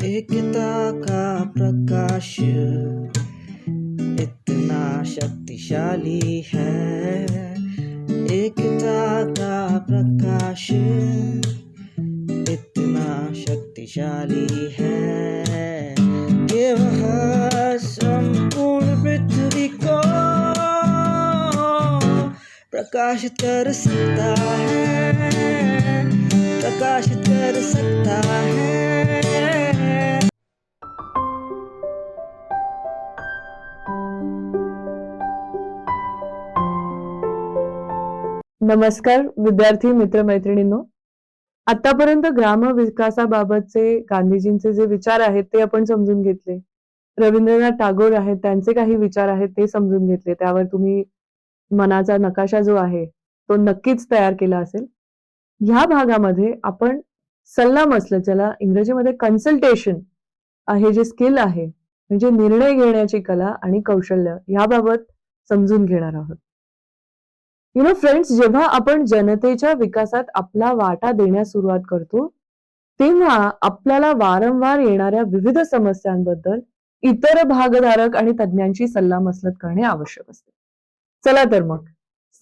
एकता का प्रकाश इतना शक्तिशाली है, एकता का प्रकाश इतना शक्तिशाली है कि वह संपूर्ण पृथ्वी को प्रकाशित कर सकता है, प्रकाशित कर सकता है। नमस्कार विद्यार्थी मित्र मैत्रिणींनो, आतापर्यंत ग्राम विकासाबाबतचे गांधीजींचे जे विचार आहेत ते आपण समजून घेतले. रवींद्रनाथ टागोर आहेत, त्यांचे काही विचार आहेत ते समजून घेतले. त्यावर तुम्ही मनाचा नकाशा जो आहे तो नक्कीच तयार केला असेल. ह्या भागामध्ये आपण सल्लामसलत, ज्याला इंग्रजीमध्ये कन्सल्टेशन हे जे स्किल आहे, म्हणजे निर्णय घेण्याची कला आणि कौशल्य, याबाबत समजून घेणार आहोत. फ्रेंड्स, जेव्हा आपण जनतेच्या विकासात आपला वाटा देण्यास सुरुवात करतो तेव्हा आपल्याला वारंवार येणाऱ्या विविध समस्यांबद्दल इतर भागधारक आणि तज्ञांची सल्लामसलत करणे आवश्यक असते. चला तर मग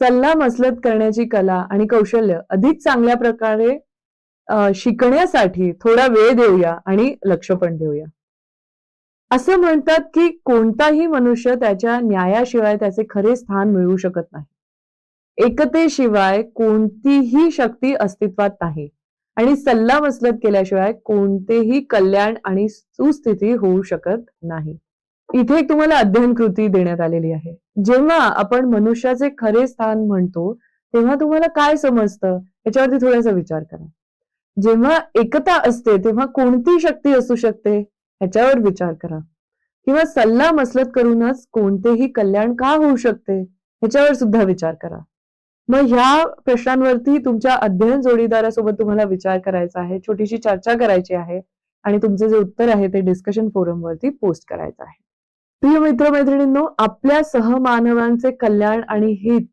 सल्लामसलत करण्याची कला आणि कौशल्य अधिक चांगल्या प्रकारे शिकण्यासाठी थोडा वेळ देऊया आणि लक्ष पण देऊया. असं म्हणतात की कोणताही मनुष्य त्याच्या न्यायाशिवाय त्याचे खरे स्थान मिळवू शकत नाही. एकतेशिवाय कोणतीही शक्ती अस्तित्वात नाही आणि सल्लामसलत केल्याशिवाय कोणतेही कल्याण आणि सुस्थिती होऊ शकत नाही. इथे एक तुम्हाला अध्ययन कृती देण्यात आलेली आहे. जेव्हा आपण मनुष्याचे खरे स्थान म्हणतो तेव्हा तुम्हाला काय समजतं याच्यावरती थोडासा विचार करा. जेव्हा एकता असते तेव्हा कोणती शक्ती असू शकते ह्याच्यावर विचार करा. किंवा सल्लामसलत करूनच कोणतेही कल्याण का होऊ शकते ह्याच्यावर सुद्धा विचार करा. मग ह्या प्रश्नांवरती तुमच्या अध्ययन जोडीदारासोबत तुम्हाला विचार करायचा आहे, छोटीशी चर्चा करायची आहे आणि तुमचे जे उत्तर आहे ते डिस्कशन फोरम वरती पोस्ट करायचं आहे. प्रिय मित्रमैत्रिणींनो, आपल्या सहमानवांचे कल्याण आणि हित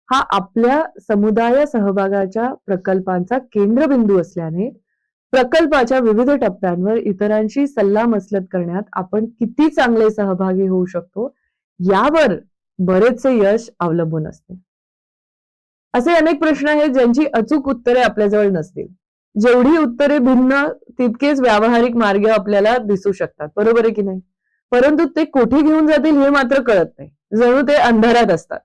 हा आपल्या समुदाय सहभागाच्या प्रकल्पांचा केंद्रबिंदू असल्याने प्रकल्पाच्या विविध टप्प्यांवर इतरांशी सल्लामसलत करण्यात आपण किती चांगले सहभागी होऊ शकतो यावर बरेचसे यश अवलंबून असते. असे अनेक प्रश्न आहेत ज्यांची अचूक उत्तरे आपल्याजवळ नसतील. जेवढी उत्तरे भिन्न तितकेच व्यावहारिक मार्ग आपल्याला दिसू शकतात, बरोबर आहे की नाही? परंतु ते कुठे घेऊन जातील हे मात्र कळत नाही. जणू ते अंधारात असतात,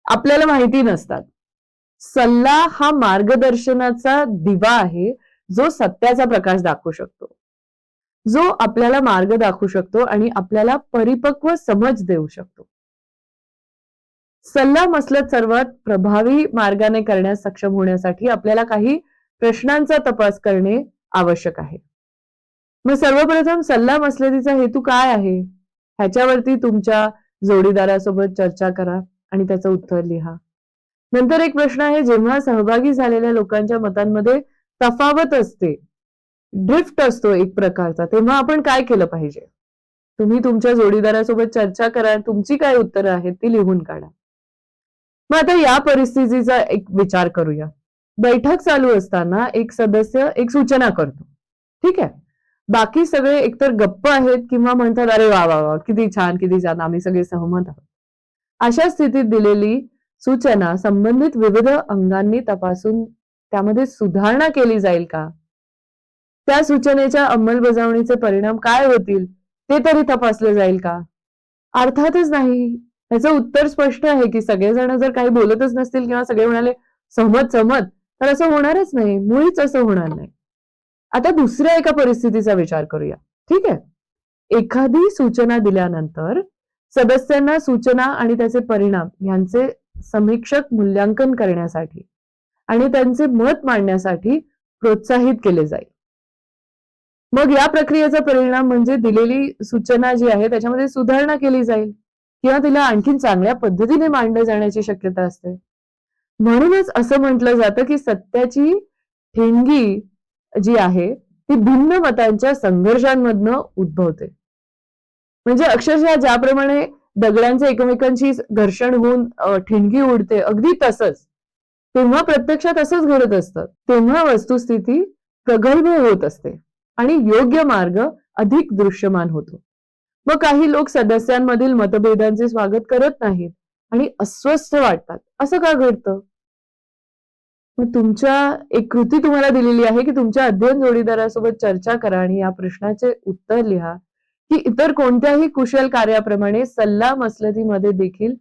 आपल्याला माहिती नसतात. सल्ला हा मार्गदर्शनाचा दिवा आहे जो सत्याचा प्रकाश दाखवू शकतो, जो आपल्याला मार्ग दाखवू शकतो आणि आपल्याला परिपक्व समज देऊ शकतो. सल्लामसलत सर्वात प्रभावी मार्गाने करण्यास सक्षम होण्यासाठी आपल्याला काही प्रश्नांचा तपास करणे आवश्यक आहे. मग सर्वप्रथम सल्लामसलतीचा हेतू काय आहे ह्याच्यावरती तुमच्या जोडीदारासोबत चर्चा करा आणि त्याचं उत्तर लिहा. नंतर एक प्रश्न आहे, जेव्हा सहभागी झालेल्या लोकांच्या मतांमध्ये तफावत असते, ड्रिफ्ट असतो एक प्रकारचा, तेव्हा आपण काय केलं पाहिजे? तुम्ही तुमच्या जोडीदारासोबत चर्चा करा, तुमची काय उत्तरं आहेत ती लिहून काढा. मग आता या परिस्थितीचा एक विचार करूया. बैठक चालू असताना एक सदस्य एक सूचना करतो, ठीक आहे. बाकी सगळे एकतर गप्प आहेत किंवा म्हणतात अरे वा वा वा, किती छान किती छान, आम्ही सगळे सहमत आहोत. अशा स्थितीत दिलेली सूचना संबंधित विविध अंगांनी तपासून त्यामध्ये सुधारणा केली जाईल का? त्या सूचनेच्या अंमलबजावणीचे परिणाम काय होतील ते तरी तपासले जाईल का? अर्थातच नाही. याचं उत्तर स्पष्ट आहे की सगळेजण जर काही बोलतच नसतील किंवा सगळे म्हणाले सहमत सहमत, तर असं होणारच नाही, मुळीच असं होणार नाही. आता दुसऱ्या एका परिस्थितीचा विचार करूया, ठीक आहे. एखादी सूचना दिल्यानंतर सदस्यांना सूचना आणि त्याचे परिणाम यांचे समीक्षक मूल्यांकन करण्यासाठी आणि त्यांचे मत मांडण्यासाठी प्रोत्साहित केले जाईल. मग या प्रक्रियेचा परिणाम म्हणजे दिलेली सूचना जी आहे त्याच्यामध्ये सुधारणा केली जाईल किंवा तिला आणखीन चांगल्या पद्धतीने मांडलं जाण्याची शक्यता असते. म्हणूनच असं म्हटलं जातं की सत्याची ठिणगी जी आहे ती भिन्न मतांच्या संघर्षांमधनं उद्भवते. म्हणजे अक्षरशः ज्याप्रमाणे दगडांचे एकमेकांशी घर्षण होऊन ठिणगी उडते, अगदी तसंच तेव्हा प्रत्यक्षात असंच घडत असतं. तेव्हा वस्तुस्थिती प्रगल्भ होत असते आणि योग्य मार्ग अधिक दृश्यमान होतो. मग काही लोक सदस्यांमधील मतभेदांचे स्वागत करत नाहीत आणि अस्वस्थ वाटतात. असं का घडतं? मग तुमच्या एक कृती तुम्हाला दिलेली आहे की तुमच्या अध्ययन जोडीदारासोबत चर्चा करा आणि या प्रश्नाचे उत्तर लिहा की इतर कोणत्याही कुशल कार्याप्रमाणे सल्ला मसलतीमध्ये देखील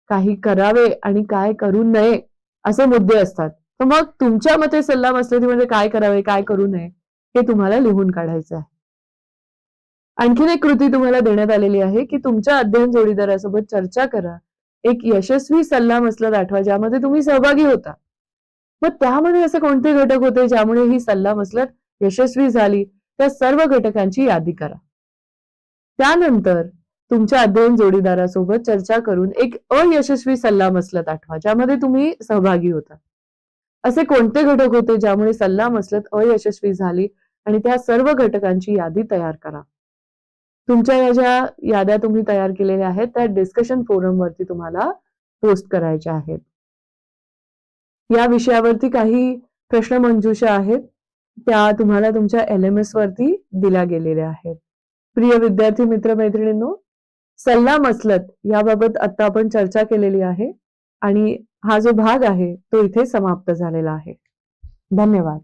काही करावे आणि काय करू नये असे मुद्दे असतात. तर मग तुमच्या मते सल्ला मसलतीमध्ये काय करावे, काय करू नये हे तुम्हाला लिहून काढायचं आहे. आणखीन एक कृती तुम्हाला देण्यात आलेली आहे की तुमच्या अध्ययन जोडीदारासोबत चर्चा करा. एक यशस्वी सल्ला मसलत आठवा ज्यामध्ये तुम्ही सहभागी होता. मग त्यामध्ये असे कोणते घटक होते ज्यामुळे ही सल्ला मसलत यशस्वी झाली, त्या सर्व घटकांची यादी करा. त्यानंतर तुमच्या अध्ययन जोडीदारासोबत चर्चा करून एक अयशस्वी सल्ला मसलत आठवा ज्यामध्ये तुम्ही सहभागी होता. असे कोणते घटक होते ज्यामुळे सल्ला मसलत अयशस्वी झाली आणि त्या सर्व घटकांची यादी तयार करा. तुमच्या या ज्या याद्या तुम्ही तयार केलेल्या आहेत त्या डिस्कशन फोरम वरती तुम्हाला पोस्ट करायच्या आहेत. या विषयावरती काही प्रश्नमंजुषा आहेत त्या तुम्हाला तुमच्या LMS वरती दिल्या गेलेल्या आहेत. प्रिय विद्यार्थी मित्र मैत्रिणींनो, सल्ला मसलत याबाबत आता आपण चर्चा केलेली आहे आणि हा जो भाग आहे तो इथे समाप्त झालेला आहे. धन्यवाद.